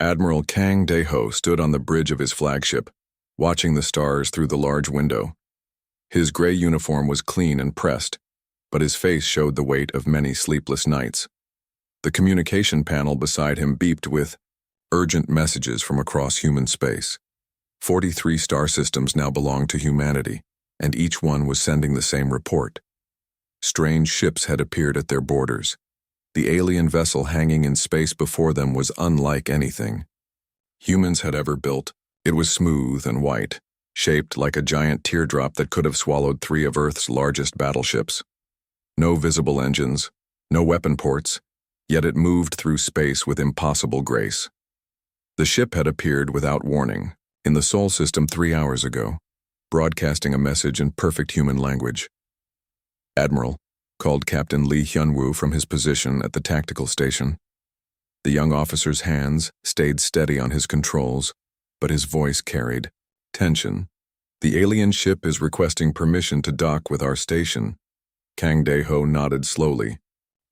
Admiral Kang Dae-ho stood on the bridge of his flagship, watching the stars through the large window. His gray uniform was clean and pressed, but his face showed the weight of many sleepless nights. The communication panel beside him beeped with urgent messages from across human space. 43 star systems now belonged to humanity, and each one was sending the same report. Strange ships had appeared at their borders. The alien vessel hanging in space before them was unlike anything humans had ever built. It was smooth and white, shaped like a giant teardrop that could have swallowed 3 of Earth's largest battleships. No visible engines, no weapon ports, yet it moved through space with impossible grace. The ship had appeared without warning, in the Sol system 3 hours ago, broadcasting a message in perfect human language. "Admiral," called Captain Lee Hyun-woo from his position at the tactical station. The young officer's hands stayed steady on his controls, but his voice carried tension. "The alien ship is requesting permission to dock with our station." Kang Dae-ho nodded slowly.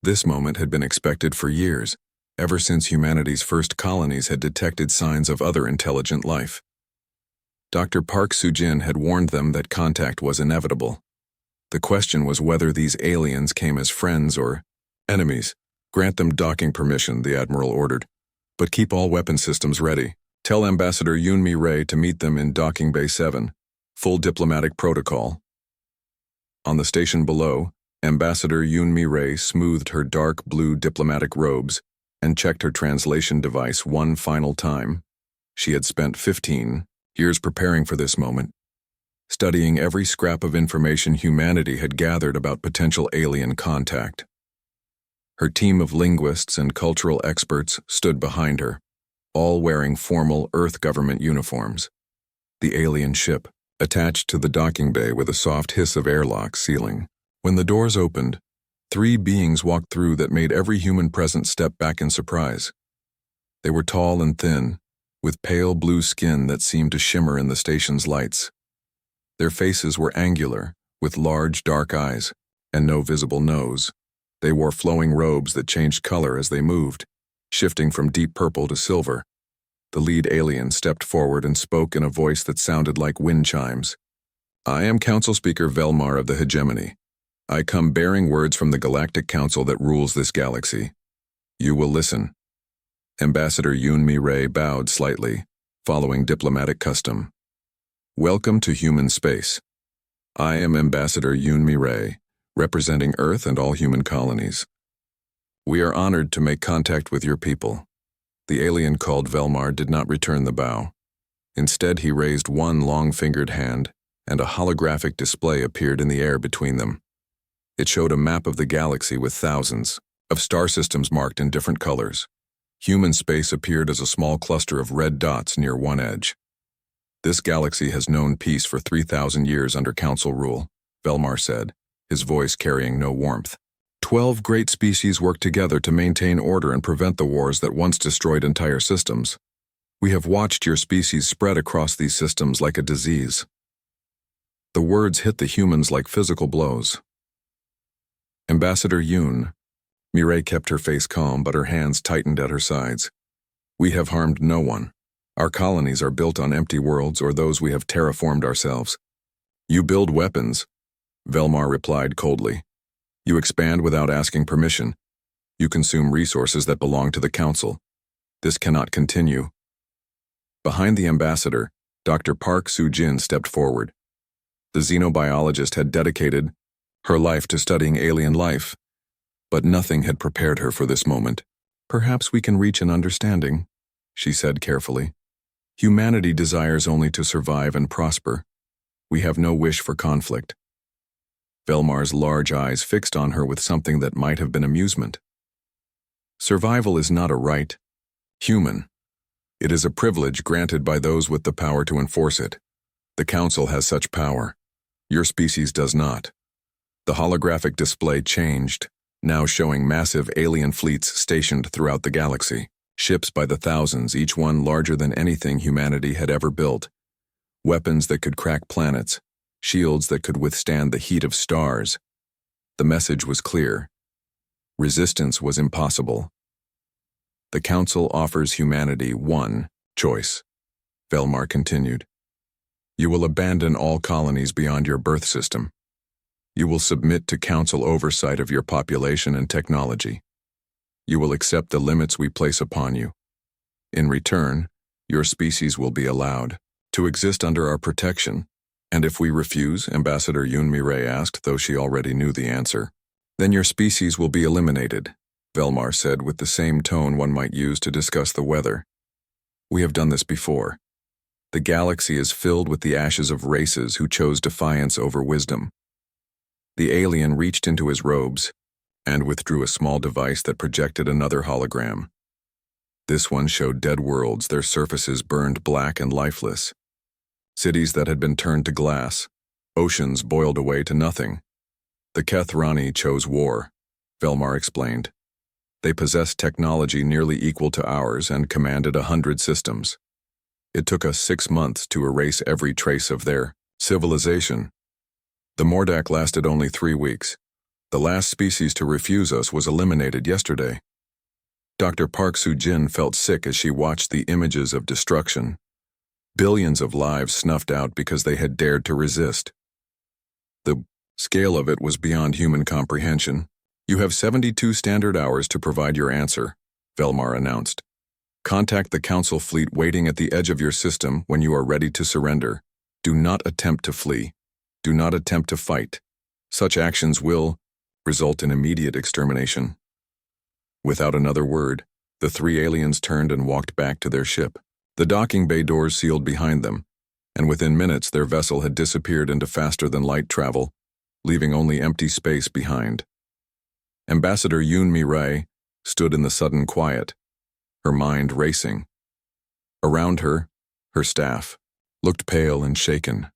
This moment had been expected for years, ever since humanity's first colonies had detected signs of other intelligent life. Dr. Park Soo-jin had warned them that contact was inevitable. The question was whether these aliens came as friends or enemies. "Grant them docking permission," the Admiral ordered, "but keep all weapon systems ready. Tell Ambassador Yoon Mi-rae to meet them in Docking Bay 7. Full diplomatic protocol." On the station below, Ambassador Yoon Mi-rae smoothed her dark blue diplomatic robes and checked her translation device one final time. She had spent 15 years preparing for this moment, studying every scrap of information humanity had gathered about potential alien contact. Her team of linguists and cultural experts stood behind her, all wearing formal Earth government uniforms. The alien ship, attached to the docking bay with a soft hiss of airlock sealing. When the doors opened, 3 beings walked through that made every human present step back in surprise. They were tall and thin, with pale blue skin that seemed to shimmer in the station's lights. Their faces were angular, with large dark eyes, and no visible nose. They wore flowing robes that changed color as they moved, shifting from deep purple to silver. The lead alien stepped forward and spoke in a voice that sounded like wind chimes. "I am Council Speaker Velmar of the Hegemony. I come bearing words from the Galactic Council that rules this galaxy. You will listen." Ambassador Yoon Mi-rae bowed slightly, following diplomatic custom. "Welcome to human space. I am Ambassador Yoon Mi-rae, representing Earth and all human colonies. We are honored to make contact with your people." The alien called Velmar did not return the bow. Instead, he raised one long-fingered hand, and a holographic display appeared in the air between them. It showed a map of the galaxy with thousands of star systems marked in different colors. Human space appeared as a small cluster of red dots near one edge. "This galaxy has known peace for 3,000 years under Council rule," Velmar said, his voice carrying no warmth. 12 great species work together to maintain order and prevent the wars that once destroyed entire systems. We have watched your species spread across these systems like a disease." The words hit the humans like physical blows. "Ambassador Yoon," Mi-rae kept her face calm, but her hands tightened at her sides. "We have harmed no one. Our colonies are built on empty worlds or those we have terraformed ourselves." "You build weapons," Velmar replied coldly. "You expand without asking permission. You consume resources that belong to the Council. This cannot continue." Behind the ambassador, Dr. Park Soo-jin stepped forward. The xenobiologist had dedicated her life to studying alien life, but nothing had prepared her for this moment. "Perhaps we can reach an understanding," she said carefully. "Humanity desires only to survive and prosper. We have no wish for conflict." Velmar's large eyes fixed on her with something that might have been amusement. "Survival is not a right. Human. It is a privilege granted by those with the power to enforce it. The Council has such power. Your species does not." The holographic display changed, now showing massive alien fleets stationed throughout the galaxy. Ships by the thousands, each one larger than anything humanity had ever built. Weapons that could crack planets, shields that could withstand the heat of stars. The message was clear. Resistance was impossible. The Council offers humanity one choice, Velmar continued. You will abandon all colonies beyond your birth system. You will submit to Council oversight of your population and technology. You will accept the limits we place upon you. In return, your species will be allowed to exist under our protection. And if we refuse, Ambassador Yun Mirei asked, though she already knew the answer, then your species will be eliminated, Velmar said with the same tone one might use to discuss the weather. We have done this before. The galaxy is filled with the ashes of races who chose defiance over wisdom. The alien reached into his robes and withdrew a small device that projected another hologram. This one showed dead worlds, their surfaces burned black and lifeless. Cities that had been turned to glass, oceans boiled away to nothing. The Kethrani chose war, Velmar explained. They possessed technology nearly equal to ours and commanded 100 systems. It took us 6 months to erase every trace of their civilization. The Mordak lasted only 3 weeks. The last species to refuse us was eliminated yesterday. Dr. Park Soo-jin felt sick as she watched the images of destruction. Billions of lives snuffed out because they had dared to resist. The scale of it was beyond human comprehension. You have 72 standard hours to provide your answer, Velmar announced. Contact the Council fleet waiting at the edge of your system when you are ready to surrender. Do not attempt to flee. Do not attempt to fight. Such actions will result in immediate extermination. Without another word, the 3 aliens turned and walked back to their ship. The docking bay doors sealed behind them, and within minutes their vessel had disappeared into faster-than-light travel, leaving only empty space behind. Ambassador Yun Mirei stood in the sudden quiet, her mind racing. Around her, her staff, looked pale and shaken.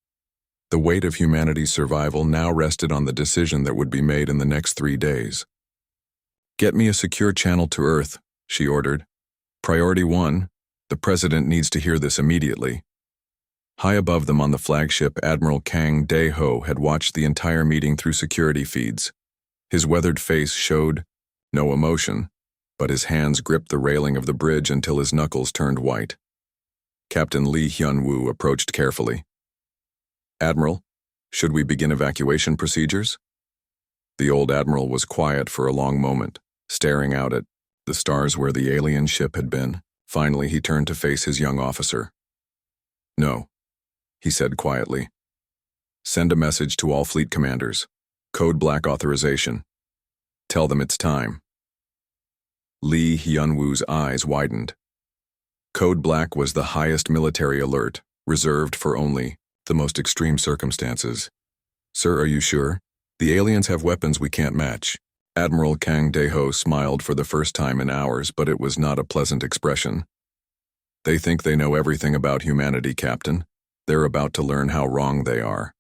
The weight of humanity's survival now rested on the decision that would be made in the next 3 days. Get me a secure channel to Earth, she ordered. Priority 1, the President needs to hear this immediately. High above them on the flagship, Admiral Kang Dae-ho had watched the entire meeting through security feeds. His weathered face showed no emotion, but his hands gripped the railing of the bridge until his knuckles turned white. Captain Lee Hyun-woo approached carefully. Admiral, should we begin evacuation procedures? The old admiral was quiet for a long moment, staring out at the stars where the alien ship had been. Finally, he turned to face his young officer. No, he said quietly. Send a message to all fleet commanders. Code Black authorization. Tell them it's time. Lee Hyun-woo's eyes widened. Code Black was the highest military alert, reserved for only the most extreme circumstances. Sir, are you sure? The aliens have weapons we can't match. Admiral Kang Dae-ho smiled for the first time in hours, but it was not a pleasant expression. They think they know everything about humanity, Captain. They're about to learn how wrong they are.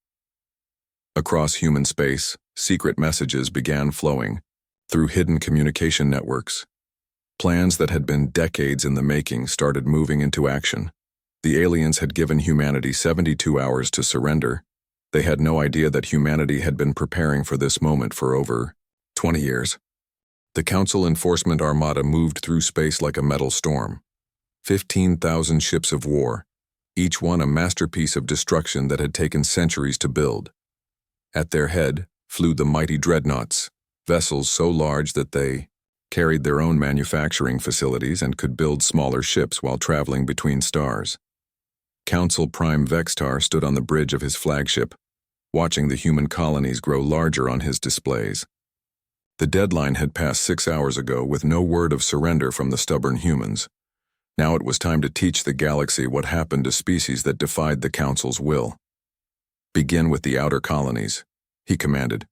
Across human space, secret messages began flowing through hidden communication networks. Plans that had been decades in the making started moving into action. The aliens had given humanity 72 hours to surrender. They had no idea that humanity had been preparing for this moment for over 20 years. The Council Enforcement Armada moved through space like a metal storm. 15,000 ships of war, each one a masterpiece of destruction that had taken centuries to build. At their head flew the mighty dreadnoughts, vessels so large that they carried their own manufacturing facilities and could build smaller ships while traveling between stars. Council Prime Vextar stood on the bridge of his flagship, watching the human colonies grow larger on his displays. The deadline had passed 6 hours ago with no word of surrender from the stubborn humans. Now it was time to teach the galaxy what happened to species that defied the Council's will. Begin with the outer colonies, he commanded.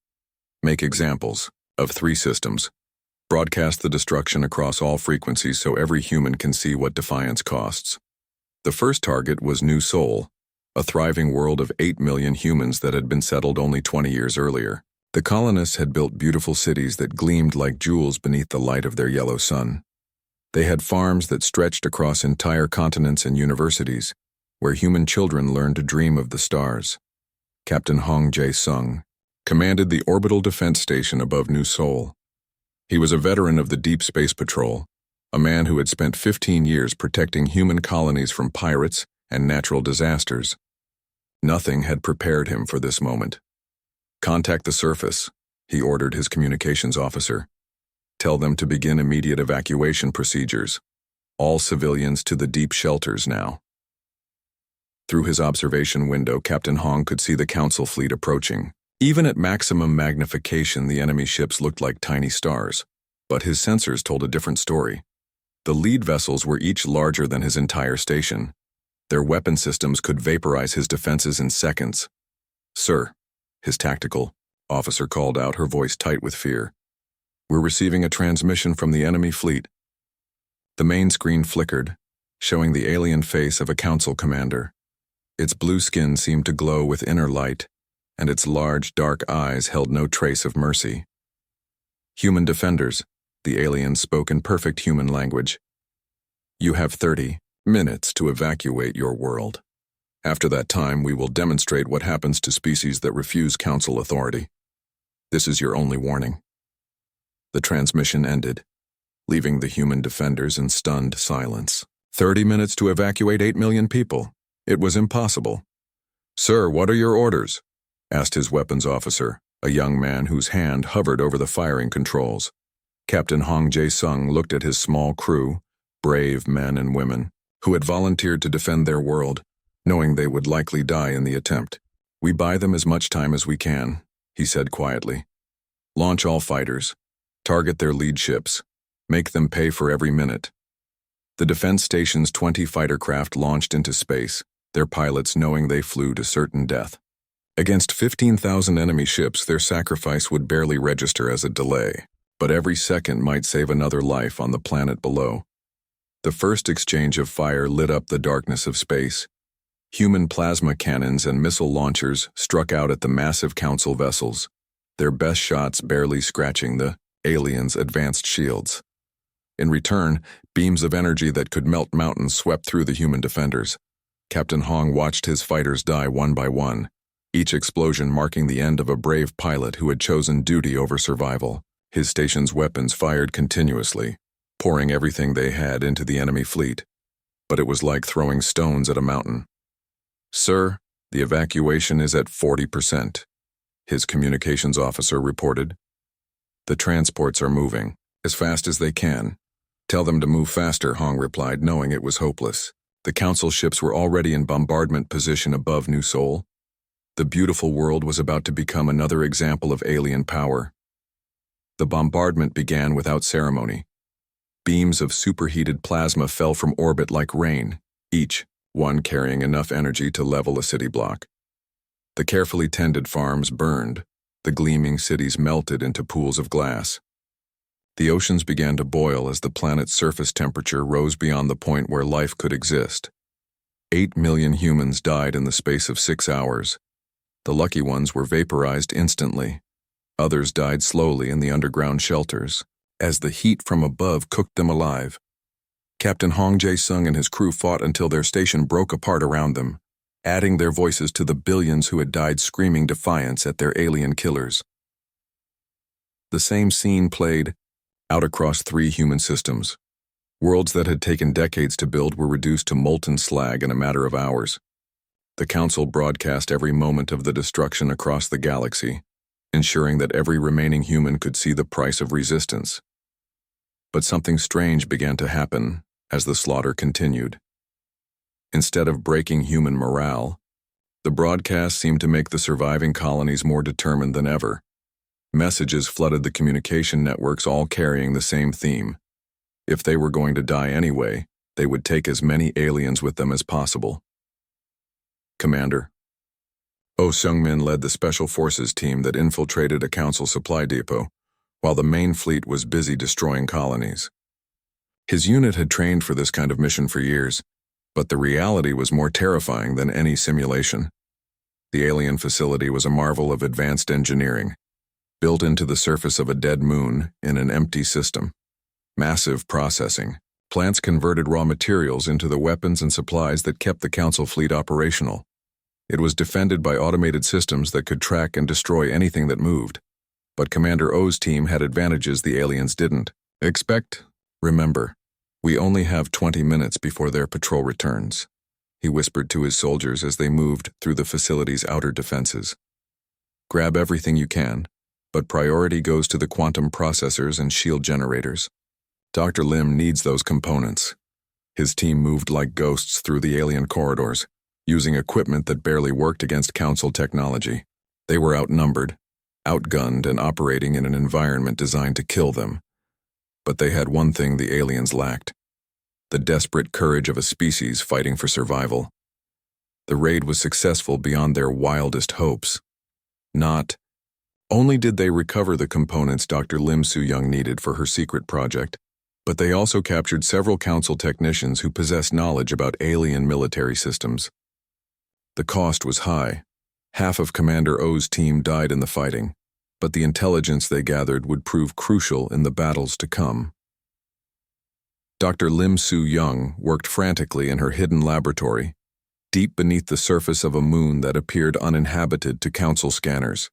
Make examples of 3 systems. Broadcast the destruction across all frequencies so every human can see what defiance costs. The first target was New Sol, a thriving world of 8 million humans that had been settled only 20 years earlier. The colonists had built beautiful cities that gleamed like jewels beneath the light of their yellow sun. They had farms that stretched across entire continents and universities, where human children learned to dream of the stars. Captain Hong Jae-sung commanded the orbital defense station above New Sol. He was a veteran of the Deep Space Patrol, a man who had spent 15 years protecting human colonies from pirates and natural disasters. Nothing had prepared him for this moment. "Contact the surface," he ordered his communications officer. "Tell them to begin immediate evacuation procedures. All civilians to the deep shelters now." Through his observation window, Captain Hong could see the Council fleet approaching. Even at maximum magnification, the enemy ships looked like tiny stars. But his sensors told a different story. The lead vessels were each larger than his entire station. Their weapon systems could vaporize his defenses in seconds. "Sir," his tactical officer called out, her voice tight with fear. "We're receiving a transmission from the enemy fleet." The main screen flickered, showing the alien face of a council commander. Its blue skin seemed to glow with inner light, and its large, dark eyes held no trace of mercy. "Human defenders," the alien spoke in perfect human language. "You have 30 minutes to evacuate your world. After that time, we will demonstrate what happens to species that refuse council authority. This is your only warning." The transmission ended, leaving the human defenders in stunned silence. 30 minutes to evacuate 8 million people. It was impossible. "Sir, what are your orders?" asked his weapons officer, a young man whose hand hovered over the firing controls. Captain Hong Jae-sung looked at his small crew, brave men and women, who had volunteered to defend their world, knowing they would likely die in the attempt. "We buy them as much time as we can," he said quietly. "Launch all fighters. Target their lead ships. Make them pay for every minute." The defense station's 20 fighter craft launched into space, their pilots knowing they flew to certain death. Against 15,000 enemy ships, their sacrifice would barely register as a delay, but every second might save another life on the planet below. The first exchange of fire lit up the darkness of space. Human plasma cannons and missile launchers struck out at the massive council vessels, their best shots barely scratching the aliens' advanced shields. In return, beams of energy that could melt mountains swept through the human defenders. Captain Hong watched his fighters die one by one, each explosion marking the end of a brave pilot who had chosen duty over survival. His station's weapons fired continuously, pouring everything they had into the enemy fleet. But it was like throwing stones at a mountain. "Sir, the evacuation is at 40%, his communications officer reported. "The transports are moving, as fast as they can." "Tell them to move faster," Hong replied, knowing it was hopeless. The council ships were already in bombardment position above New Seoul. The beautiful world was about to become another example of alien power. The bombardment began without ceremony. Beams of superheated plasma fell from orbit like rain, each one carrying enough energy to level a city block. The carefully tended farms burned. The gleaming cities melted into pools of glass. The oceans began to boil as the planet's surface temperature rose beyond the point where life could exist. 8 million humans died in the space of 6 hours. The lucky ones were vaporized instantly. Others died slowly in the underground shelters, as the heat from above cooked them alive. Captain Hong Jae-sung and his crew fought until their station broke apart around them, adding their voices to the billions who had died screaming defiance at their alien killers. The same scene played out across 3 human systems. Worlds that had taken decades to build were reduced to molten slag in a matter of hours. The Council broadcast every moment of the destruction across the galaxy, ensuring that every remaining human could see the price of resistance. But something strange began to happen as the slaughter continued. Instead of breaking human morale, the broadcast seemed to make the surviving colonies more determined than ever. Messages flooded the communication networks, all carrying the same theme. If they were going to die anyway, they would take as many aliens with them as possible. Commander Oh Seung-min led the Special Forces team that infiltrated a council supply depot, while the main fleet was busy destroying colonies. His unit had trained for this kind of mission for years, but the reality was more terrifying than any simulation. The alien facility was a marvel of advanced engineering, built into the surface of a dead moon in an empty system. Massive processing. Plants converted raw materials into the weapons and supplies that kept the council fleet operational. It was defended by automated systems that could track and destroy anything that moved. But Commander Oh's team had advantages the aliens didn't. Remember, "We only have 20 minutes before their patrol returns," he whispered to his soldiers as they moved through the facility's outer defenses. "Grab everything you can, but priority goes to the quantum processors and shield generators. Dr. Lim needs those components." His team moved like ghosts through the alien corridors, using equipment that barely worked against Council technology. They were outnumbered, outgunned, and operating in an environment designed to kill them. But they had one thing the aliens lacked: the desperate courage of a species fighting for survival. The raid was successful beyond their wildest hopes. Not only did they recover the components Dr. Lim Soo-young needed for her secret project, but they also captured several Council technicians who possessed knowledge about alien military systems. The cost was high. Half of Commander O's team died in the fighting, but the intelligence they gathered would prove crucial in the battles to come. Dr. Lim Soo-young worked frantically in her hidden laboratory, deep beneath the surface of a moon that appeared uninhabited to Council scanners.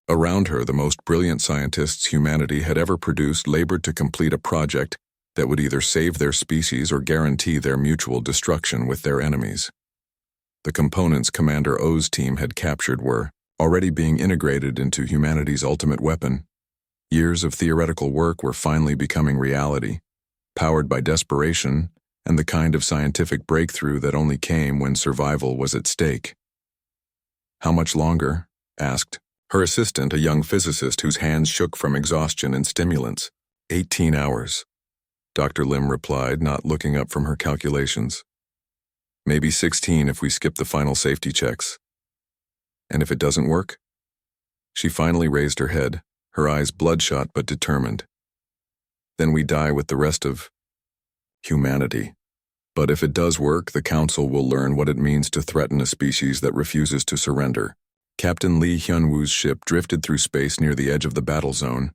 Around her, the most brilliant scientists humanity had ever produced labored to complete a project that would either save their species or guarantee their mutual destruction with their enemies. The components Commander O's team had captured were already being integrated into humanity's ultimate weapon. Years of theoretical work were finally becoming reality, powered by desperation and the kind of scientific breakthrough that only came when survival was at stake. "How much longer?" asked her assistant, a young physicist whose hands shook from exhaustion and stimulants. 18 hours, Dr. Lim replied, not looking up from her calculations. "Maybe 16 if we skip the final safety checks." "And if it doesn't work?" She finally raised her head, her eyes bloodshot but determined. "Then we die with the rest of humanity. But if it does work, the Council will learn what it means to threaten a species that refuses to surrender." Captain Lee Hyun-woo's ship drifted through space near the edge of the battle zone,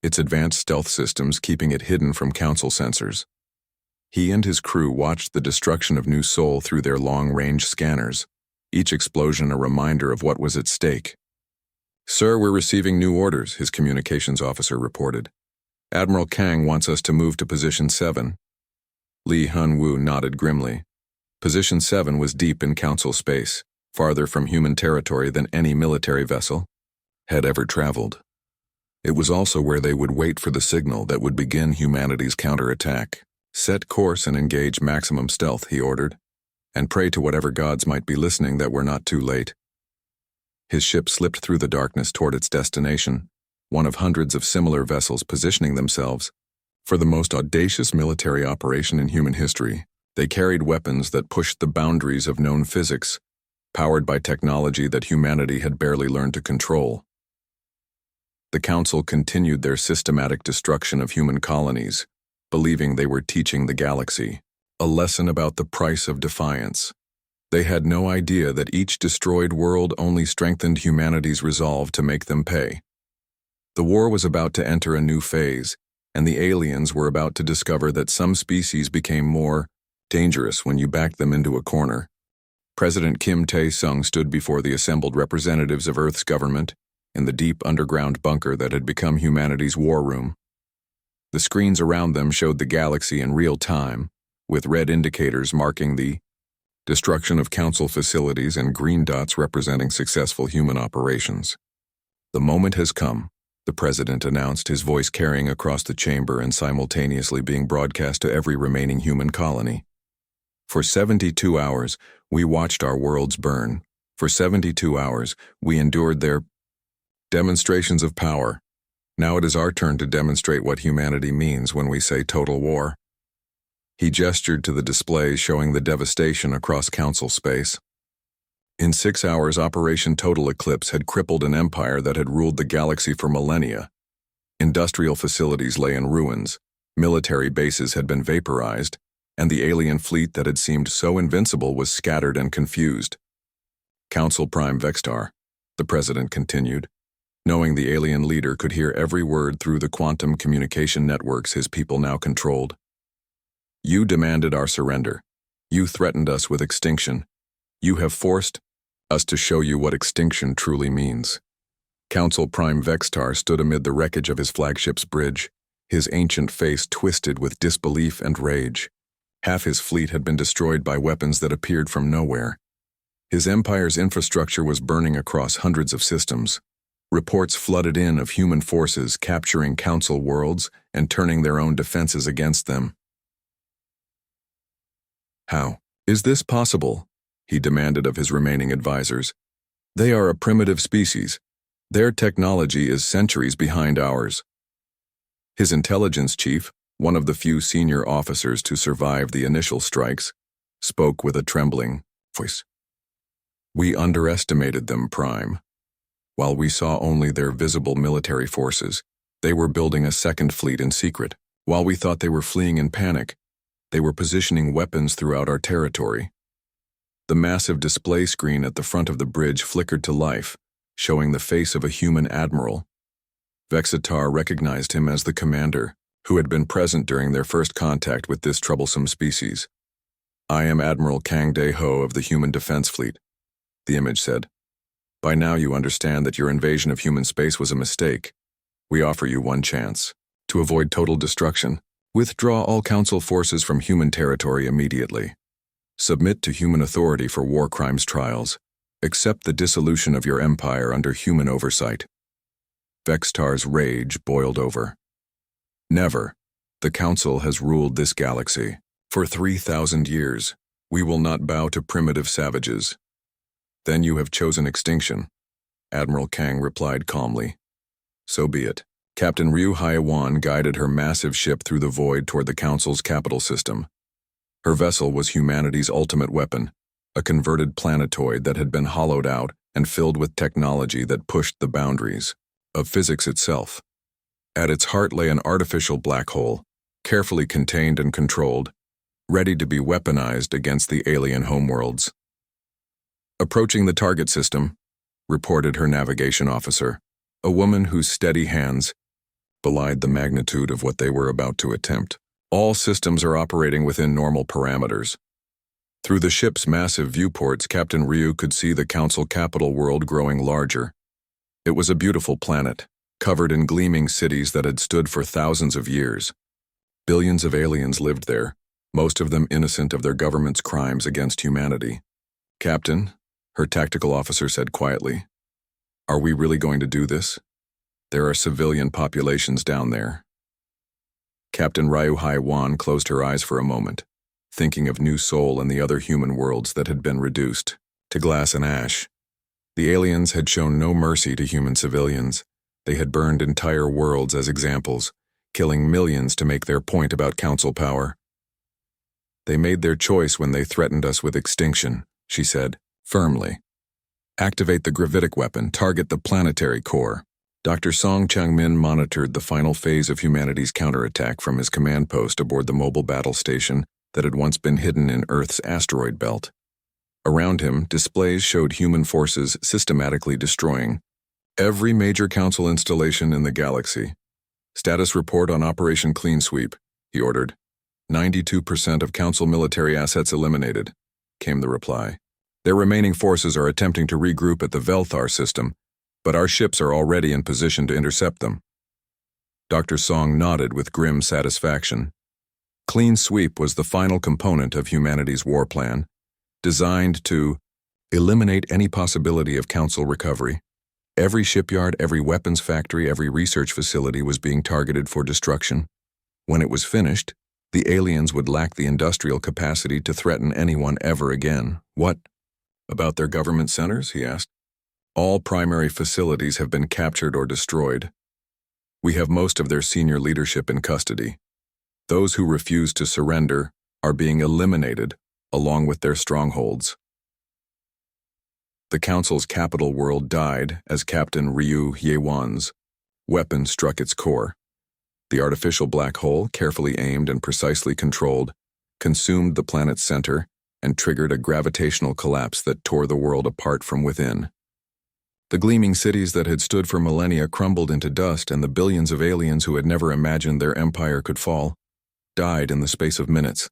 its advanced stealth systems keeping it hidden from Council sensors. He and his crew watched the destruction of New Seoul through their long-range scanners, each explosion a reminder of what was at stake. "Sir, we're receiving new orders," his communications officer reported. "Admiral Kang wants us to move to Position 7. Lee Hyun-woo nodded grimly. Position 7 was deep in Council space, farther from human territory than any military vessel had ever traveled. It was also where they would wait for the signal that would begin humanity's counterattack. "Set course and engage maximum stealth," he ordered, "and pray to whatever gods might be listening that we're not too late." His ship slipped through the darkness toward its destination, one of hundreds of similar vessels positioning themselves for the most audacious military operation in human history. They carried weapons that pushed the boundaries of known physics, powered by technology that humanity had barely learned to control. The Council continued their systematic destruction of human colonies, believing they were teaching the galaxy a lesson about the price of defiance. They had no idea that each destroyed world only strengthened humanity's resolve to make them pay. The war was about to enter a new phase, and the aliens were about to discover that some species became more dangerous when you backed them into a corner. President Kim Tae-sung stood before the assembled representatives of Earth's government in the deep underground bunker that had become humanity's war room. The screens around them showed the galaxy in real time, with red indicators marking the destruction of Council facilities and green dots representing successful human operations. "The moment has come," the president announced, his voice carrying across the chamber and simultaneously being broadcast to every remaining human colony. "For 72 hours, we watched our worlds burn. For 72 hours, we endured their demonstrations of power. Now it is our turn to demonstrate what humanity means when we say total war." He gestured to the display showing the devastation across Council space. In 6 hours, Operation Total Eclipse had crippled an empire that had ruled the galaxy for millennia. Industrial facilities lay in ruins, military bases had been vaporized, and the alien fleet that had seemed so invincible was scattered and confused. "Council Prime Vextar," the president continued, knowing the alien leader could hear every word through the quantum communication networks his people now controlled. "You demanded our surrender. You threatened us with extinction. You have forced us to show you what extinction truly means." Council Prime Vextar stood amid the wreckage of his flagship's bridge, His ancient face twisted with disbelief and rage. Half his fleet had been destroyed by weapons that appeared from nowhere. His empire's infrastructure was burning across hundreds of systems. Reports flooded in of human forces capturing council worlds and turning their own defenses against them. "How is this possible?" he demanded of his remaining advisors. "They are a primitive species. Their technology is centuries behind ours." His intelligence chief, one of the few senior officers to survive the initial strikes, spoke with a trembling voice. "We underestimated them, Prime. While we saw only their visible military forces, they were building a second fleet in secret. While we thought they were fleeing in panic, they were positioning weapons throughout our territory." The massive display screen at the front of the bridge flickered to life, showing the face of a human admiral. Vexitar recognized him as the commander, who had been present during their first contact with this troublesome species. "I am Admiral Kang De-ho of the Human Defense Fleet," the image said. "By now you understand that your invasion of human space was a mistake. We offer you one chance. To avoid total destruction, withdraw all Council forces from human territory immediately. Submit to human authority for war crimes trials. Accept the dissolution of your empire under human oversight." Vextar's rage boiled over. "Never. The Council has ruled this galaxy. For 3,000 years, we will not bow to primitive savages." "Then you have chosen extinction," Admiral Kang replied calmly. "So be it." Captain Ryu Haiwan guided her massive ship through the void toward the Council's capital system. Her vessel was humanity's ultimate weapon, a converted planetoid that had been hollowed out and filled with technology that pushed the boundaries of physics itself. At its heart lay an artificial black hole, carefully contained and controlled, ready to be weaponized against the alien homeworlds. "Approaching the target system," reported her navigation officer, a woman whose steady hands belied the magnitude of what they were about to attempt. "All systems are operating within normal parameters." Through the ship's massive viewports, Captain Ryu could see the Council capital world growing larger. It was a beautiful planet, covered in gleaming cities that had stood for thousands of years. Billions of aliens lived there, most of them innocent of their government's crimes against humanity. "Captain," her tactical officer said quietly, "are we really going to do this? There are civilian populations down there." Captain Ryu Haiwan closed her eyes for a moment, thinking of New Seoul and the other human worlds that had been reduced to glass and ash. The aliens had shown no mercy to human civilians. They had burned entire worlds as examples, killing millions to make their point about Council power. "They made their choice when they threatened us with extinction," she said, firmly. "Activate the gravitic weapon, target the planetary core." Dr. Song Chang-min monitored the final phase of humanity's counterattack from his command post aboard the mobile battle station that had once been hidden in Earth's asteroid belt. Around him, displays showed human forces systematically destroying every major Council installation in the galaxy. "Status report on Operation Clean Sweep," he ordered. 92% of Council military assets eliminated," came the reply. "Their remaining forces are attempting to regroup at the Velthar system, but our ships are already in position to intercept them." Dr. Song nodded with grim satisfaction. Clean Sweep was the final component of humanity's war plan, designed to eliminate any possibility of Council recovery. Every shipyard, every weapons factory, every research facility was being targeted for destruction. When it was finished, the aliens would lack the industrial capacity to threaten anyone ever again. "What about their government centers?" he asked. "All primary facilities have been captured or destroyed. We have most of their senior leadership in custody. Those who refuse to surrender are being eliminated, along with their strongholds." The Council's capital world died as Captain Ryu Hyewan's weapon struck its core. The artificial black hole, carefully aimed and precisely controlled, consumed the planet's center and triggered a gravitational collapse that tore the world apart from within. The gleaming cities that had stood for millennia crumbled into dust, and the billions of aliens who had never imagined their empire could fall died in the space of minutes.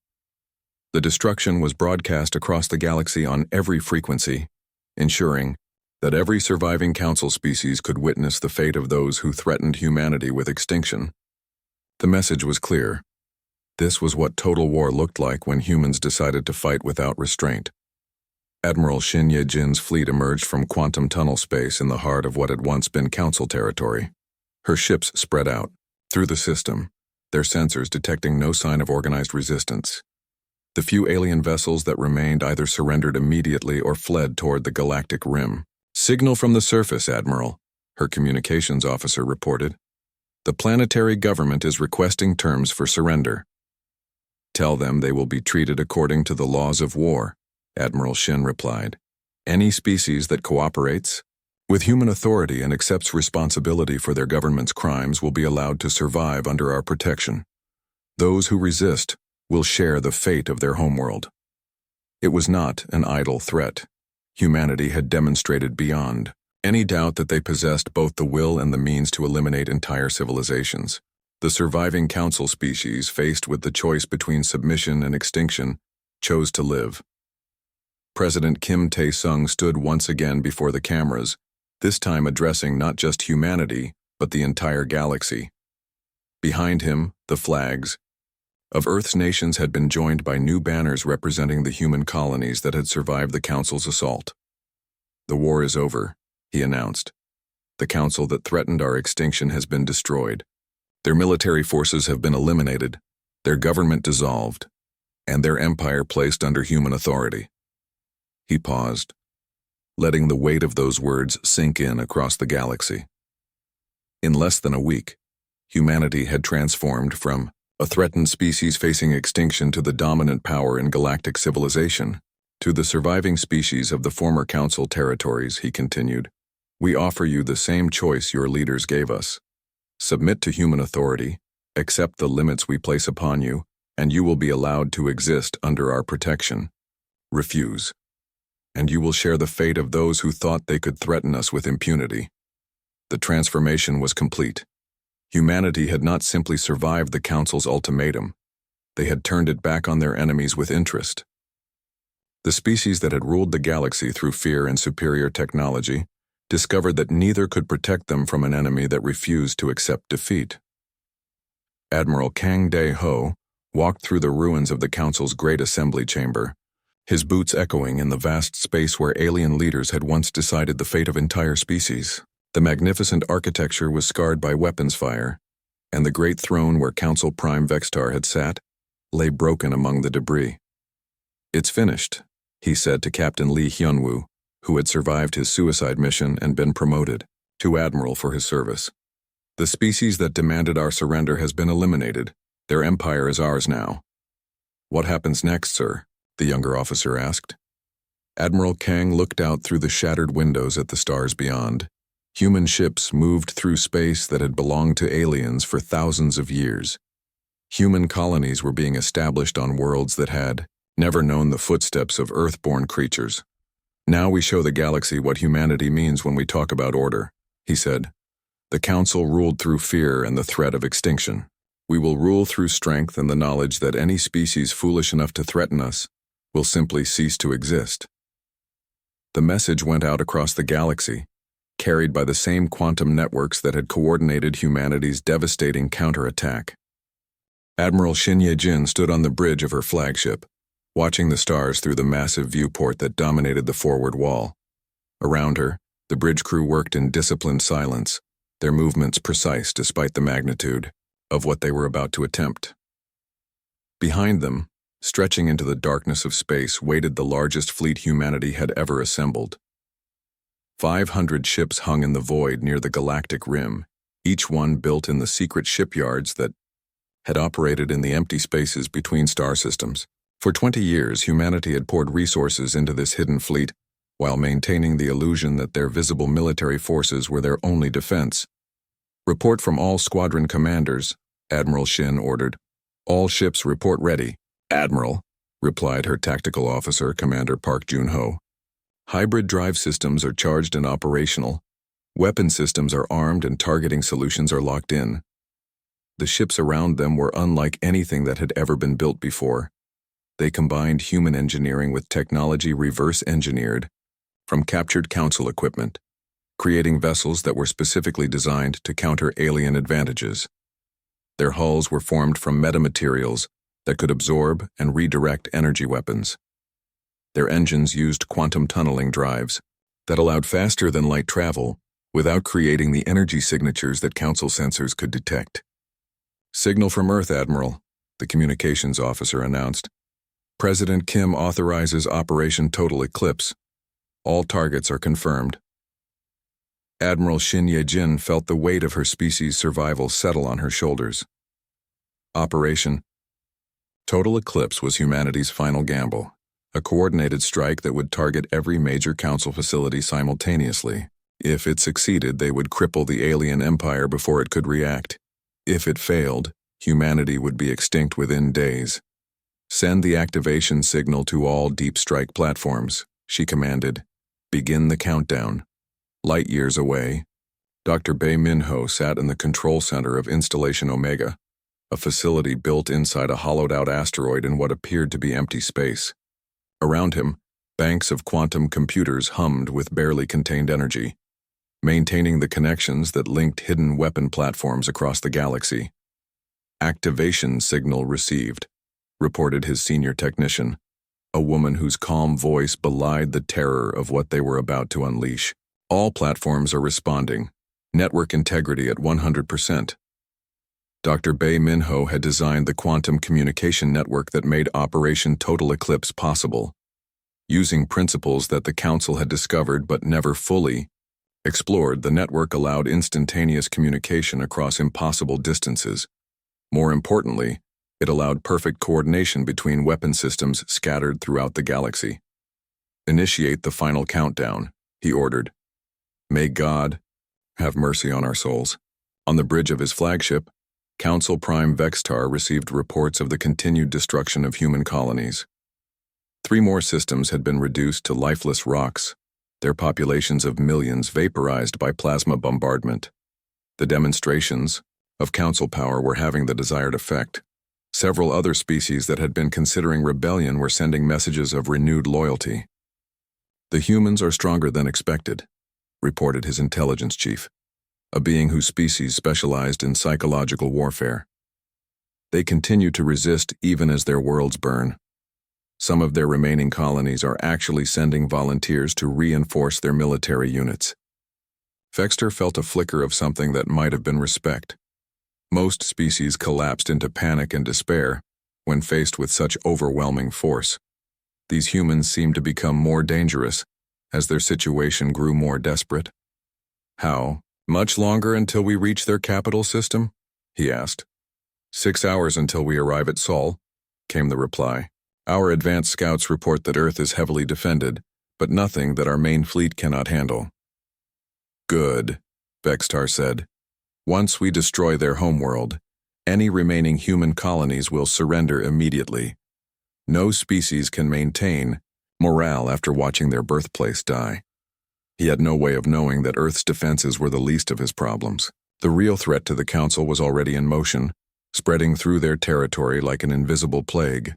The destruction was broadcast across the galaxy on every frequency, ensuring that every surviving Council species could witness the fate of those who threatened humanity with extinction. The message was clear. This was what total war looked like when humans decided to fight without restraint. Admiral Shin Ye-jin's fleet emerged from quantum tunnel space in the heart of what had once been Council territory. Her ships spread out through the system, their sensors detecting no sign of organized resistance. The few alien vessels that remained either surrendered immediately or fled toward the galactic rim. "Signal from the surface, Admiral," her communications officer reported. "The planetary government is requesting terms for surrender." "Tell them they will be treated according to the laws of war," Admiral Shin replied. "Any species that cooperates with human authority and accepts responsibility for their government's crimes will be allowed to survive under our protection. Those who resist will share the fate of their homeworld." It was not an idle threat. Humanity had demonstrated beyond any doubt that they possessed both the will and the means to eliminate entire civilizations. The surviving Council species, faced with the choice between submission and extinction, chose to live. President Kim Tae-sung stood once again before the cameras, this time addressing not just humanity, but the entire galaxy. Behind him, the flags of Earth's nations had been joined by new banners representing the human colonies that had survived the Council's assault. "The war is over," he announced. "The Council that threatened our extinction has been destroyed. Their military forces have been eliminated, their government dissolved, and their empire placed under human authority." He paused, letting the weight of those words sink in across the galaxy. In less than a week, humanity had transformed from a threatened species facing extinction to the dominant power in galactic civilization, to the surviving species of the former Council territories, he continued. "We offer you the same choice your leaders gave us. Submit to human authority, accept the limits we place upon you, and you will be allowed to exist under our protection. Refuse, and you will share the fate of those who thought they could threaten us with impunity." The transformation was complete. Humanity had not simply survived the Council's ultimatum, they had turned it back on their enemies with interest. The species that had ruled the galaxy through fear and superior technology discovered that neither could protect them from an enemy that refused to accept defeat. Admiral Kang Dae-ho walked through the ruins of the Council's great assembly chamber, his boots echoing in the vast space where alien leaders had once decided the fate of entire species. The magnificent architecture was scarred by weapons fire, and the great throne where Council Prime Vextar had sat lay broken among the debris. "It's finished," he said to Captain Lee Hyunwoo, who had survived his suicide mission and been promoted to admiral for his service. "The species that demanded our surrender has been eliminated. Their empire is ours now." "What happens next, sir?" the younger officer asked. Admiral Kang looked out through the shattered windows at the stars beyond. Human ships moved through space that had belonged to aliens for thousands of years. Human colonies were being established on worlds that had never known the footsteps of Earth-born creatures. "Now we show the galaxy what humanity means when we talk about order," he said. "The Council ruled through fear and the threat of extinction. We will rule through strength and the knowledge that any species foolish enough to threaten us will simply cease to exist." The message went out across the galaxy, carried by the same quantum networks that had coordinated humanity's devastating counterattack. Admiral Shin Ye-jin stood on the bridge of her flagship, watching the stars through the massive viewport that dominated the forward wall. Around her, the bridge crew worked in disciplined silence, their movements precise despite the magnitude of what they were about to attempt. Behind them, stretching into the darkness of space, waited the largest fleet humanity had ever assembled. 500 ships hung in the void near the galactic rim, each one built in the secret shipyards that had operated in the empty spaces between star systems. For 20 years, humanity had poured resources into this hidden fleet, while maintaining the illusion that their visible military forces were their only defense. "Report from all squadron commanders," Admiral Shin ordered. "All ships report ready." "Admiral," replied her tactical officer, Commander Park Jun-ho. "Hybrid drive systems are charged and operational. Weapon systems are armed and targeting solutions are locked in." The ships around them were unlike anything that had ever been built before. They combined human engineering with technology reverse-engineered from captured Council equipment, creating vessels that were specifically designed to counter alien advantages. Their hulls were formed from metamaterials that could absorb and redirect energy weapons. Their engines used quantum tunneling drives that allowed faster-than-light travel without creating the energy signatures that Council sensors could detect. "Signal from Earth, Admiral," the communications officer announced. "President Kim authorizes Operation Total Eclipse. All targets are confirmed." Admiral Shin Ye-jin felt the weight of her species' survival settle on her shoulders. Operation Total Eclipse was humanity's final gamble, a coordinated strike that would target every major Council facility simultaneously. If it succeeded, they would cripple the alien empire before it could react. If it failed, humanity would be extinct within days. "Send the activation signal to all deep strike platforms," she commanded. "Begin the countdown." Light years away, Dr. Bae Min-ho sat in the control center of Installation Omega, a facility built inside a hollowed-out asteroid in what appeared to be empty space. Around him, banks of quantum computers hummed with barely contained energy, maintaining the connections that linked hidden weapon platforms across the galaxy. "Activation signal received," reported his senior technician, a woman whose calm voice belied the terror of what they were about to unleash. "All platforms are responding. Network integrity at 100%. Dr. Bae Min-ho had designed the quantum communication network that made Operation Total Eclipse possible. Using principles that the Council had discovered but never fully explored, the network allowed instantaneous communication across impossible distances. More importantly, it allowed perfect coordination between weapon systems scattered throughout the galaxy. "Initiate the final countdown," he ordered. "May God have mercy on our souls." On the bridge of his flagship, Council Prime Vextar received reports of the continued destruction of human colonies. 3 more systems had been reduced to lifeless rocks, their populations of millions vaporized by plasma bombardment. The demonstrations of Council power were having the desired effect. Several other species that had been considering rebellion were sending messages of renewed loyalty. "The humans are stronger than expected," reported his intelligence chief, a being whose species specialized in psychological warfare. "They continue to resist even as their worlds burn. Some of their remaining colonies are actually sending volunteers to reinforce their military units." Vextar felt a flicker of something that might have been respect. Most species collapsed into panic and despair when faced with such overwhelming force. These humans seemed to become more dangerous as their situation grew more desperate. "How much longer until we reach their capital system?" he asked. 6 hours until we arrive at Sol," came the reply. "Our advanced scouts report that Earth is heavily defended, but nothing that our main fleet cannot handle." "Good," Vextar said. "Once we destroy their homeworld, any remaining human colonies will surrender immediately. No species can maintain morale after watching their birthplace die." He had no way of knowing that Earth's defenses were the least of his problems. The real threat to the Council was already in motion, spreading through their territory like an invisible plague.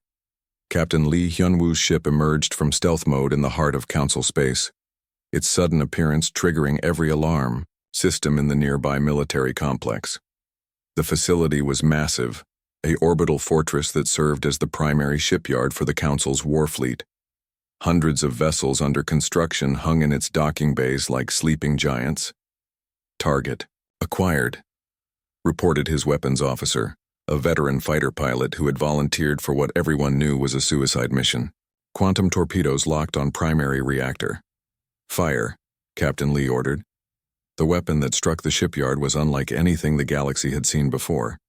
Captain Lee Hyunwoo's ship emerged from stealth mode in the heart of Council space, its sudden appearance triggering every alarm system in the nearby military complex. The facility was massive, an orbital fortress that served as the primary shipyard for the Council's war fleet. Hundreds of vessels under construction hung in its docking bays like sleeping giants. "Target acquired," reported his weapons officer, a veteran fighter pilot who had volunteered for what everyone knew was a suicide mission. "Quantum torpedoes locked on primary reactor." "Fire," Captain Lee ordered. The weapon that struck the shipyard was unlike anything the galaxy had seen before.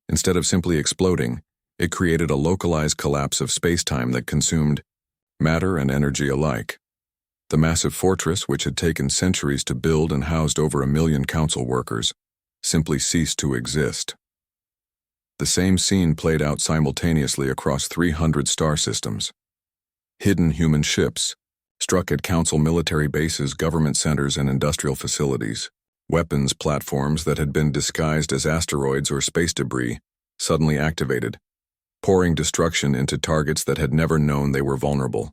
Instead of simply exploding, it created a localized collapse of space-time that consumed matter and energy alike. The massive fortress, which had taken centuries to build and housed over 1 million Council workers, simply ceased to exist. The same scene played out simultaneously across 300 star systems. Hidden human ships struck at Council military bases, government centers, and industrial facilities. Weapons platforms that had been disguised as asteroids or space debris suddenly activated, pouring destruction into targets that had never known they were vulnerable.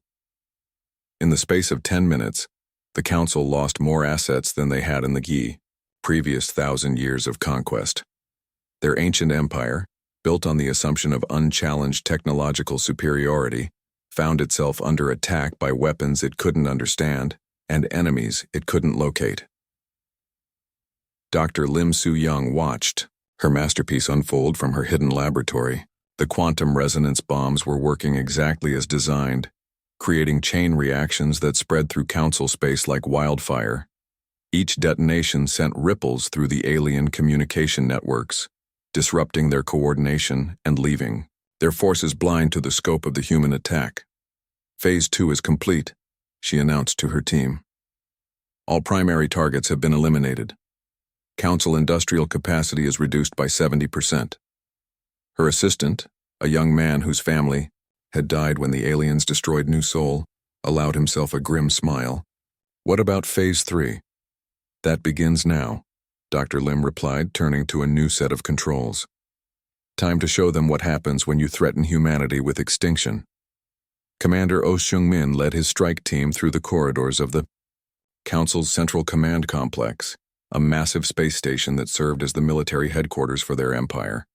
In the space of 10 minutes, the Council lost more assets than they had in the previous 1,000 years of conquest. Their ancient empire, built on the assumption of unchallenged technological superiority, found itself under attack by weapons it couldn't understand and enemies it couldn't locate. Dr. Lim Soo-young watched her masterpiece unfold from her hidden laboratory. The quantum resonance bombs were working exactly as designed, creating chain reactions that spread through council space like wildfire. Each detonation sent ripples through the alien communication networks, disrupting their coordination and leaving their forces blind to the scope of the human attack. Phase 2 is complete, she announced to her team. All primary targets have been eliminated. Council industrial capacity is reduced by 70%. Her assistant, a young man whose family had died when the aliens destroyed New Seoul, allowed himself a grim smile. What about Phase 3? That begins now, Dr. Lim replied, turning to a new set of controls. Time to show them what happens when you threaten humanity with extinction. Commander Oh Seung-min led his strike team through the corridors of the Council's Central Command Complex, a massive space station that served as the military headquarters for their empire.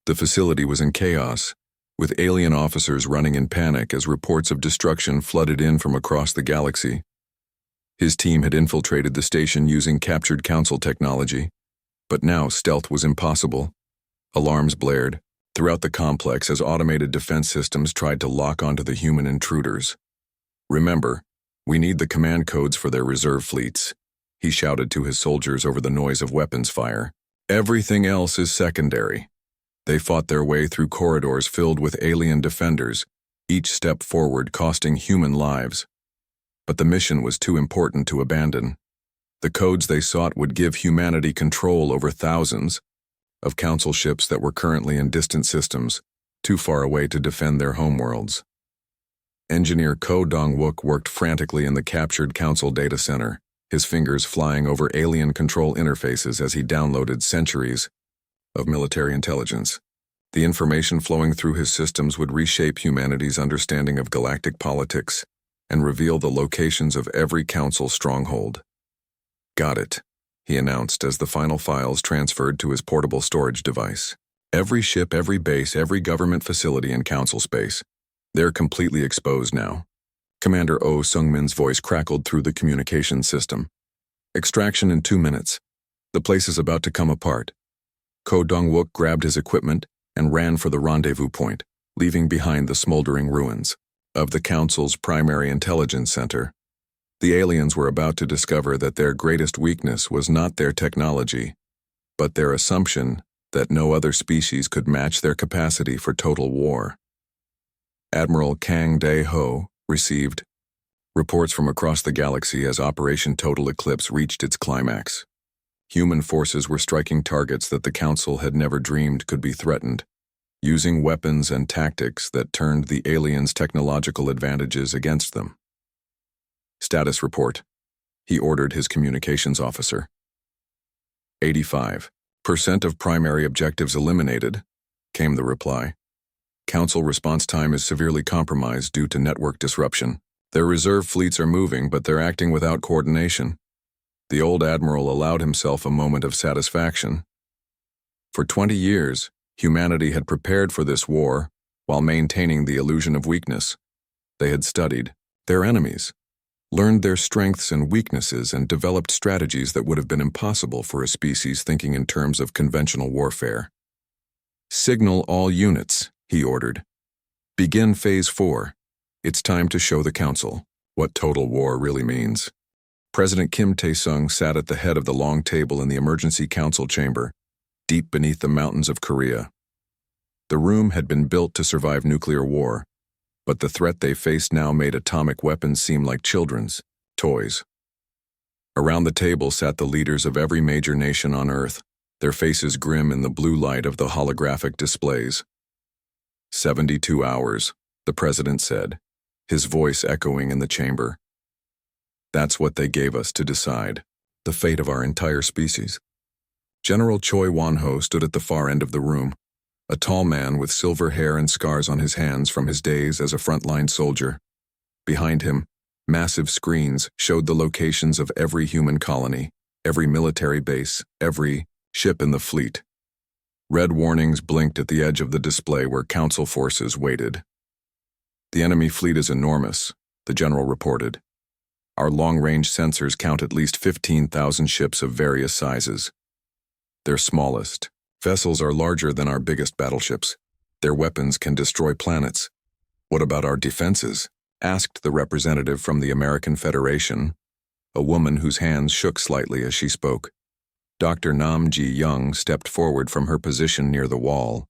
The facility was in chaos, with alien officers running in panic as reports of destruction flooded in from across the galaxy. His team had infiltrated the station using captured council technology, but now stealth was impossible. Alarms blared throughout the complex as automated defense systems tried to lock onto the human intruders. Remember, we need the command codes for their reserve fleets, he shouted to his soldiers over the noise of weapons fire. Everything else is secondary. They fought their way through corridors filled with alien defenders, each step forward costing human lives. But the mission was too important to abandon. The codes they sought would give humanity control over thousands of council ships that were currently in distant systems, too far away to defend their homeworlds. Engineer Ko Dong-wook worked frantically in the captured council data center, his fingers flying over alien control interfaces as he downloaded centuries of military intelligence. The information flowing through his systems would reshape humanity's understanding of galactic politics and reveal the locations of every council stronghold. Got it, he announced as the final files transferred to his portable storage device. Every ship, every base, every government facility in council space. They're completely exposed now. Commander Oh Seung-min's voice crackled through the communication system. Extraction in 2 minutes. The place is about to come apart. Ko Dong-wook grabbed his equipment and ran for the rendezvous point, leaving behind the smoldering ruins of the Council's primary intelligence center. The aliens were about to discover that their greatest weakness was not their technology, but their assumption that no other species could match their capacity for total war. Admiral Kang Dae-ho received reports from across the galaxy as Operation Total Eclipse reached its climax. Human forces were striking targets that the Council had never dreamed could be threatened, using weapons and tactics that turned the aliens' technological advantages against them. Status report, he ordered his communications officer. 85% of primary objectives eliminated, came the reply. Council response time is severely compromised due to network disruption. Their reserve fleets are moving, but they're acting without coordination. The old admiral allowed himself a moment of satisfaction. For 20 years, humanity had prepared for this war while maintaining the illusion of weakness. They had studied their enemies, learned their strengths and weaknesses, and developed strategies that would have been impossible for a species thinking in terms of conventional warfare. Signal all units, he ordered. Begin Phase 4. It's time to show the Council what total war really means. President Kim Tae-sung sat at the head of the long table in the emergency council chamber, deep beneath the mountains of Korea. The room had been built to survive nuclear war, but the threat they faced now made atomic weapons seem like children's toys. Around the table sat the leaders of every major nation on Earth, their faces grim in the blue light of the holographic displays. 72 hours, the president said, his voice echoing in the chamber. That's what they gave us to decide the fate of our entire species. General Choi Won-ho stood at the far end of the room, a tall man with silver hair and scars on his hands from his days as a frontline soldier. Behind him, massive screens showed the locations of every human colony, every military base, every ship in the fleet. Red warnings blinked at the edge of the display where Council forces waited. "The enemy fleet is enormous," the general reported. "Our long-range sensors count at least 15,000 ships of various sizes. Their smallest vessels are larger than our biggest battleships. Their weapons can destroy planets." "What about our defenses?" asked the representative from the American Federation, a woman whose hands shook slightly as she spoke. Dr. Nam Ji-young stepped forward from her position near the wall.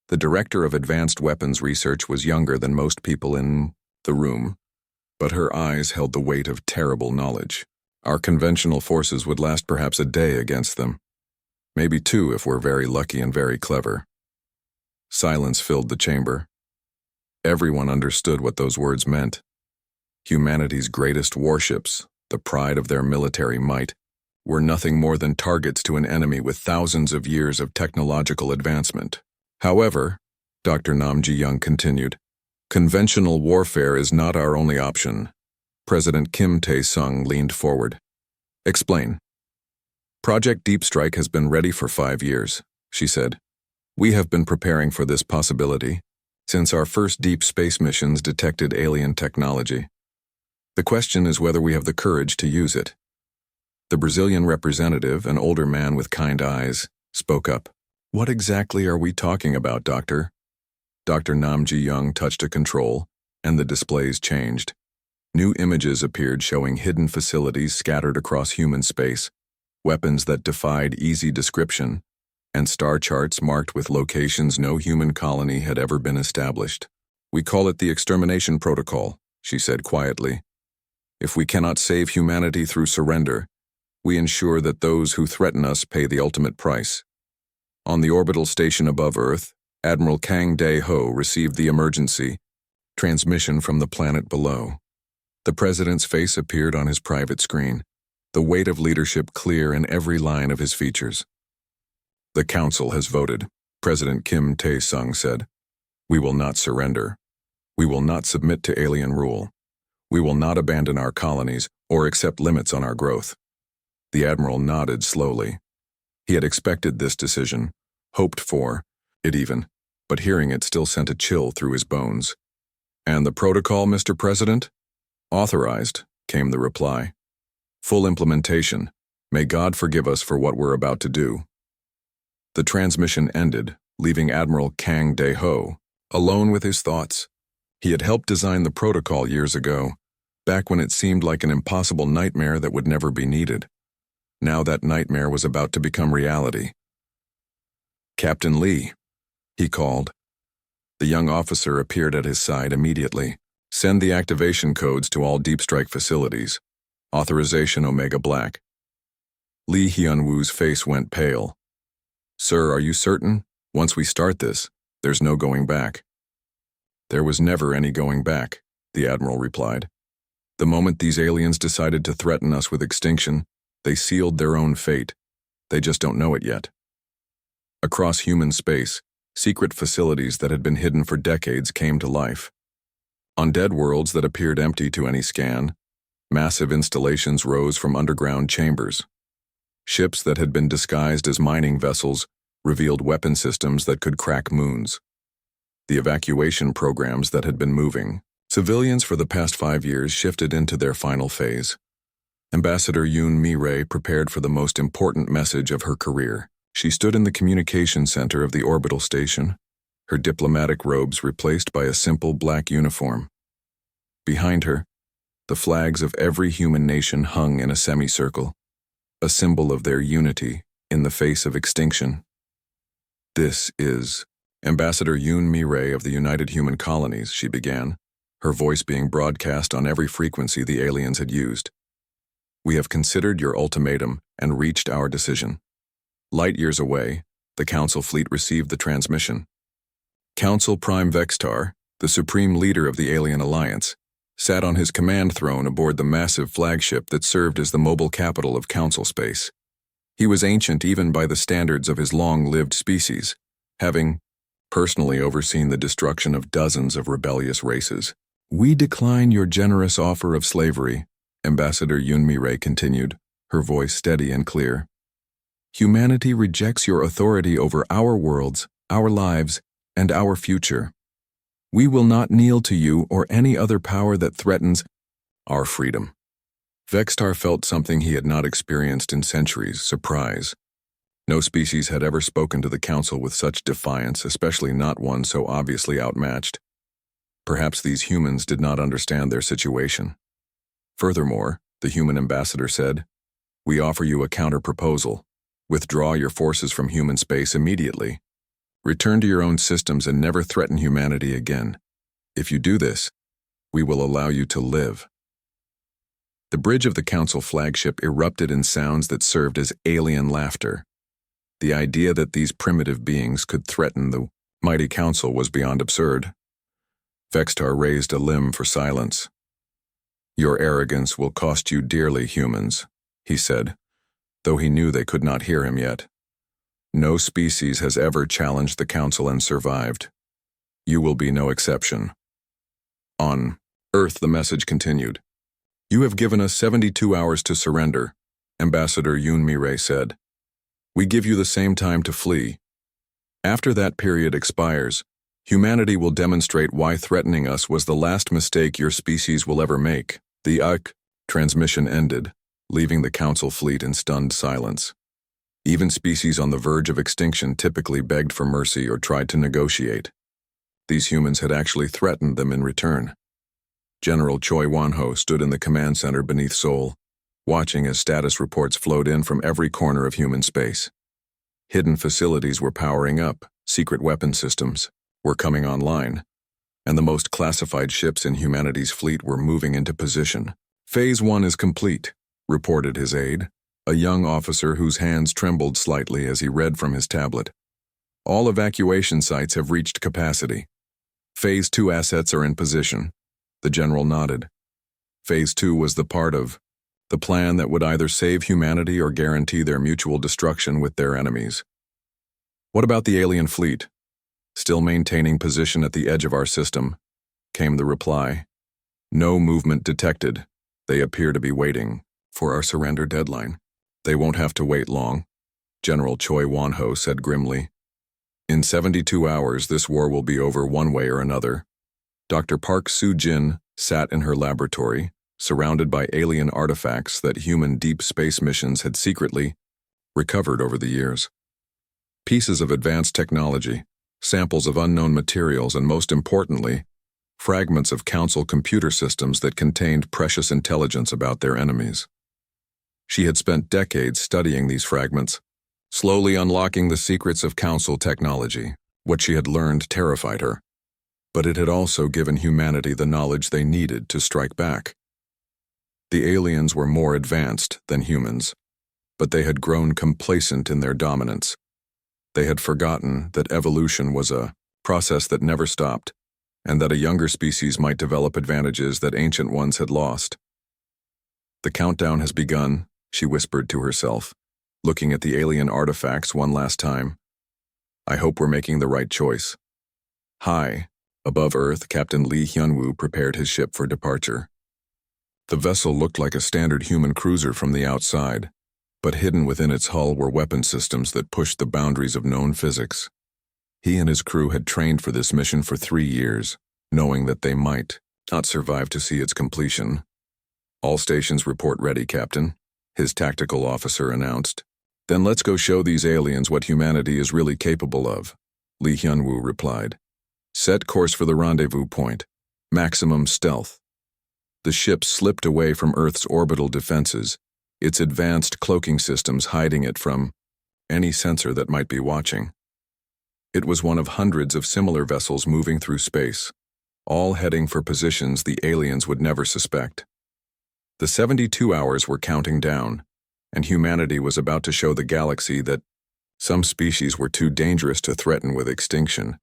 The director of advanced weapons research was younger than most people in the room, but her eyes held the weight of terrible knowledge. "Our conventional forces would last perhaps a day against them. Maybe 2 if we're very lucky and very clever." Silence filled the chamber. Everyone understood what those words meant. Humanity's greatest warships, the pride of their military might, were nothing more than targets to an enemy with thousands of years of technological advancement. "However," Dr. Nam Ji-young continued, "conventional warfare is not our only option." President Kim Tae-sung leaned forward. "Explain." "Project Deep Strike has been ready for 5 years," she said. "We have been preparing for this possibility since our first deep space missions detected alien technology. The question is whether we have the courage to use it." The Brazilian representative, an older man with kind eyes, spoke up. "What exactly are we talking about, Doctor?" Dr. Nam Ji-young touched a control, and the displays changed. New images appeared showing hidden facilities scattered across human space, weapons that defied easy description, and star charts marked with locations no human colony had ever been established. "We call it the Extermination Protocol," she said quietly. "If we cannot save humanity through surrender, we ensure that those who threaten us pay the ultimate price." On the orbital station above Earth, Admiral Kang Dae-ho received the emergency transmission from the planet below. The president's face appeared on his private screen, the weight of leadership clear in every line of his features. "The Council has voted," President Kim Tae-sung said. "We will not surrender. We will not submit to alien rule. We will not abandon our colonies or accept limits on our growth." The Admiral nodded slowly. He had expected this decision, hoped for it even, but hearing it still sent a chill through his bones. "And the protocol, Mr. President?" "Authorized," came the reply. "Full implementation. May God forgive us for what we're about to do." The transmission ended, leaving Admiral Kang Dae-ho alone with his thoughts. He had helped design the protocol years ago, back when it seemed like an impossible nightmare that would never be needed. Now that nightmare was about to become reality. "Captain Lee," he called. The young officer appeared at his side immediately. "Send the activation codes to all Deep Strike facilities. Authorization Omega Black." Lee Hyun-woo's face went pale. "Sir, are you certain? Once we start this, there's no going back." "There was never any going back," the Admiral replied. "The moment these aliens decided to threaten us with extinction, they sealed their own fate. They just don't know it yet." Across human space, secret facilities that had been hidden for decades came to life. On dead worlds that appeared empty to any scan, massive installations rose from underground chambers. Ships that had been disguised as mining vessels revealed weapon systems that could crack moons. The evacuation programs that had been moving civilians for the past 5 years shifted into their final phase. Ambassador Yoon Mi-rae prepared for the most important message of her career. She stood in the communication center of the orbital station, her diplomatic robes replaced by a simple black uniform. Behind her, the flags of every human nation hung in a semicircle, a symbol of their unity in the face of extinction. "This is Ambassador Yoon Mi-rae of the United Human Colonies," she began, her voice being broadcast on every frequency the aliens had used. "We have considered your ultimatum and reached our decision." Light years away, the Council fleet received the transmission. Council Prime Vextar, the supreme leader of the alien alliance, sat on his command throne aboard the massive flagship that served as the mobile capital of Council space. He was ancient even by the standards of his long-lived species, having personally overseen the destruction of dozens of rebellious races. "We decline your generous offer of slavery," Ambassador Yoon Mi-rae continued, her voice steady and clear. Humanity rejects your authority over our worlds, our lives, and our future. We will not kneel to you or any other power that threatens our freedom." Vextar felt something he had not experienced in centuries: surprise. No species had ever spoken to the Council with such defiance, especially not one so obviously outmatched. Perhaps these humans did not understand their situation. Furthermore, the human ambassador said, "We offer you a counter-proposal. Withdraw your forces from human space immediately. Return to your own systems and never threaten humanity again. If you do this, we will allow you to live." The bridge of the Council flagship erupted in sounds that served as alien laughter. The idea that these primitive beings could threaten the mighty Council was beyond absurd. Vextar raised a limb for silence. "Your arrogance will cost you dearly, humans," he said, though he knew they could not hear him yet. "No species has ever challenged the Council and survived. You will be no exception." On Earth, the message continued. "You have given us 72 hours to surrender," Ambassador Yunmire said. "We give you the same time to flee. After that period expires, humanity will demonstrate why threatening us was the last mistake your species will ever make." The transmission ended, leaving the Council fleet in stunned silence. Even species on the verge of extinction typically begged for mercy or tried to negotiate. These humans had actually threatened them in return. General Choi Won-ho stood in the command center beneath Seoul, watching as status reports flowed in from every corner of human space. Hidden facilities were powering up, secret weapon systems were coming online, and the most classified ships in humanity's fleet were moving into position. "Phase 1 is complete," reported his aide, a young officer whose hands trembled slightly as he read from his tablet. "All evacuation sites have reached capacity. Phase 2 assets are in position." The general nodded. Phase 2 was the part of the plan that would either save humanity or guarantee their mutual destruction with their enemies. "What about the alien fleet?" "Still maintaining position at the edge of our system," came the reply. "No movement detected. They appear to be waiting for our surrender deadline." "They won't have to wait long," General Choi Won-ho said grimly. "In 72 hours, this war will be over one way or another." Dr. Park Soo-jin sat in her laboratory, surrounded by alien artifacts that human deep space missions had secretly recovered over the years. Pieces of advanced technology, samples of unknown materials, and most importantly, fragments of Council computer systems that contained precious intelligence about their enemies. She had spent decades studying these fragments, slowly unlocking the secrets of Council technology. What she had learned terrified her, but it had also given humanity the knowledge they needed to strike back. The aliens were more advanced than humans, but they had grown complacent in their dominance. They had forgotten that evolution was a process that never stopped, and that a younger species might develop advantages that ancient ones had lost. "The countdown has begun," she whispered to herself, looking at the alien artifacts one last time. "I hope we're making the right choice." High, above Earth, Captain Lee Hyun-woo prepared his ship for departure. The vessel looked like a standard human cruiser from the outside, but hidden within its hull were weapon systems that pushed the boundaries of known physics. He and his crew had trained for this mission for 3 years, knowing that they might not survive to see its completion. "All stations report ready, Captain," his tactical officer announced. "Then let's go show these aliens what humanity is really capable of," Lee Hyun-woo replied. "Set course for the rendezvous point. Maximum stealth." The ship slipped away from Earth's orbital defenses, its advanced cloaking systems hiding it from any sensor that might be watching. It was one of hundreds of similar vessels moving through space, all heading for positions the aliens would never suspect. The 72 hours were counting down, and humanity was about to show the galaxy that some species were too dangerous to threaten with extinction.